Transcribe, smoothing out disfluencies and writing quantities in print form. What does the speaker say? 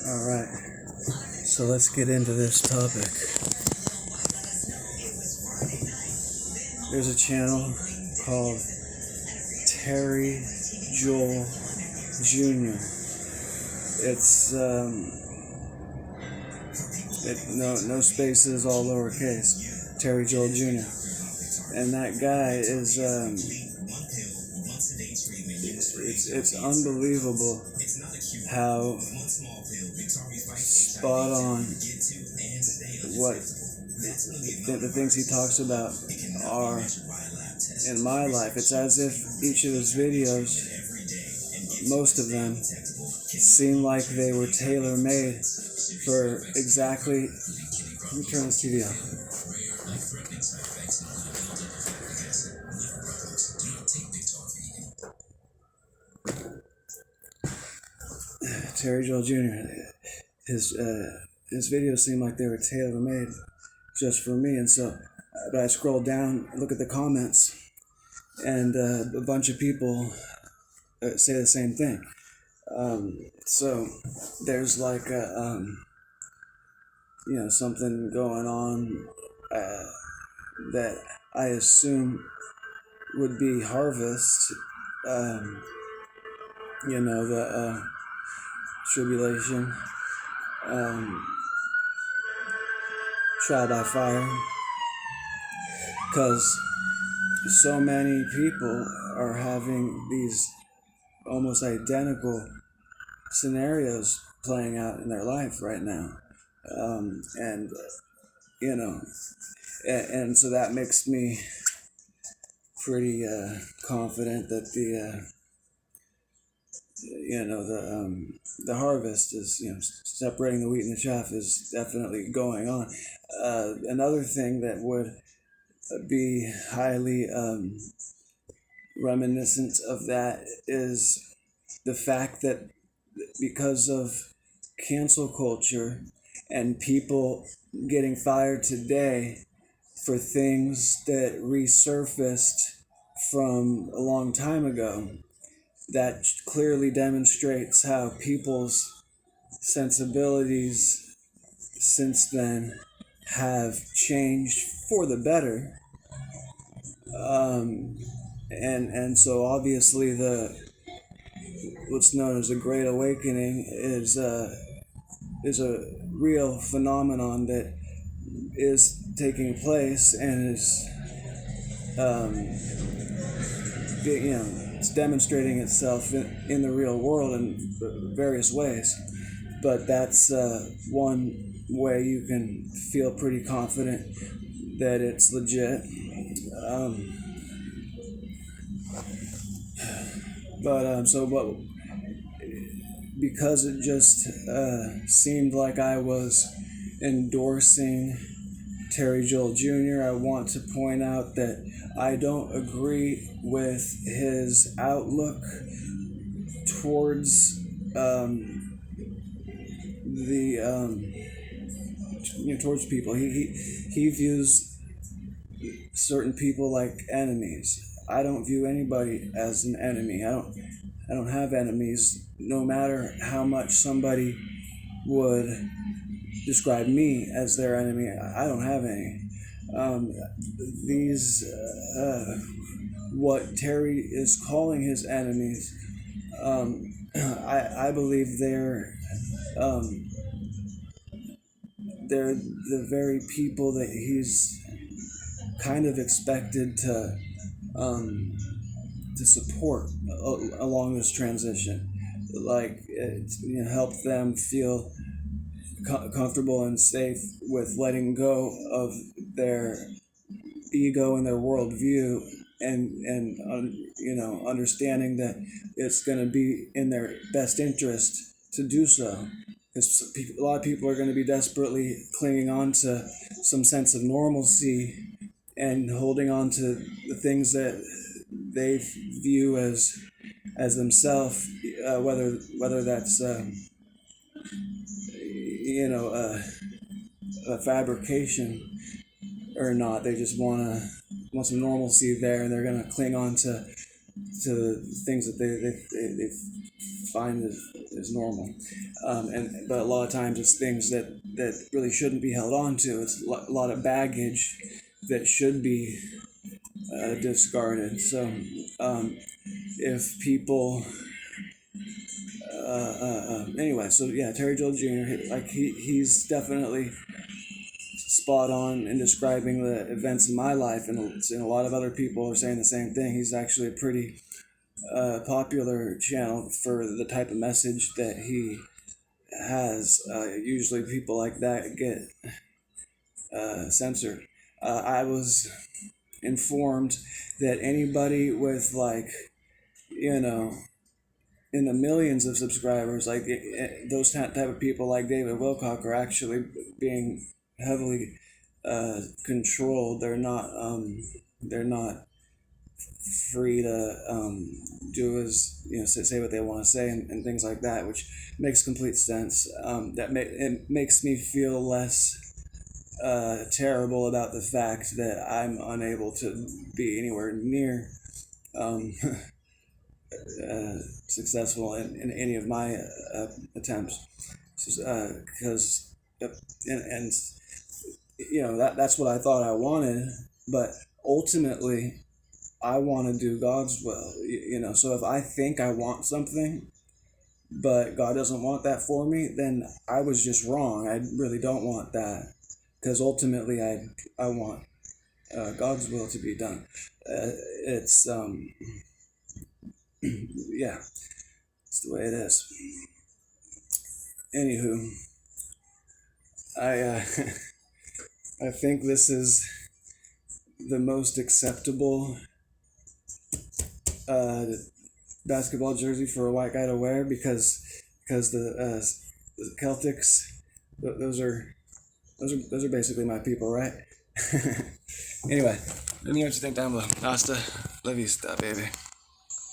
All right, so let's get into this topic. There's a channel called Terry Joel Jr. It's no spaces, all lowercase. Terry Joel Jr. And that guy is it's unbelievable how spot on what the things he talks about are in my life. It's as if each of his videos, most of them, seem like they were tailor-made for exactly... Let me turn this TV off. Terry Joel Jr. His videos seem like they were tailor-made just for me, and so, but I scroll down, look at the comments, and a bunch of people say the same thing. So there's like a, something going on that I assume would be harvest. The tribulation, trial by fire, because so many people are having these almost identical scenarios playing out in their life right now, and so that makes me pretty confident that the harvest is, separating the wheat and the chaff is definitely going on. Another thing that would be highly reminiscent of that is the fact that because of cancel culture and people getting fired today for things that resurfaced from a long time ago, that clearly demonstrates how people's sensibilities since then have changed for the better. And so obviously what's known as a Great Awakening is a real phenomenon that is taking place and is it's demonstrating itself in the real world in various ways. But that's one way you can feel pretty confident that it's legit. Because it just seemed like I was endorsing Terry Joel Jr., I want to point out that I don't agree with his outlook towards towards people. He views certain people like enemies. I don't view anybody as an enemy. I don't have enemies. No matter how much somebody would describe me as their enemy, I don't have any. What Terry is calling his enemies, I believe they're the very people that he's kind of expected to support along this transition, like help them feel comfortable and safe with letting go of their ego and their worldview, and understanding that it's going to be in their best interest to do so. Because a lot of people are going to be desperately clinging on to some sense of normalcy and holding on to the things that they view as themselves, whether that's a fabrication or not. They just want some normalcy there, and they're going to cling on to to things that they find is normal, but a lot of times it's things that really shouldn't be held on to. It's a lot of baggage that should be discarded. So if people anyway, so yeah, Terry Joel Jr. He's definitely spot on in describing the events in my life, and a lot of other people are saying the same thing. He's actually a pretty popular channel for the type of message that he has. Usually people like that get censored. I was informed that anybody with in the millions of subscribers, those type of people like David Wilcock are actually being heavily controlled. They're not free to do say what they want to say and things like that, which makes complete sense. It makes me feel less terrible about the fact that I'm unable to be anywhere near successful in any of my attempts, because and that's what I thought I wanted, but ultimately I want to do God's will. So if I think I want something but God doesn't want that for me, then I was just wrong. I really don't want that, because ultimately I want God's will to be done. It's yeah, it's the way it is. Anywho, I I think this is the most acceptable basketball jersey for a white guy to wear, because the Celtics, those are basically my people, right? Anyway, let me know what you think down below. Hasta la vista, baby.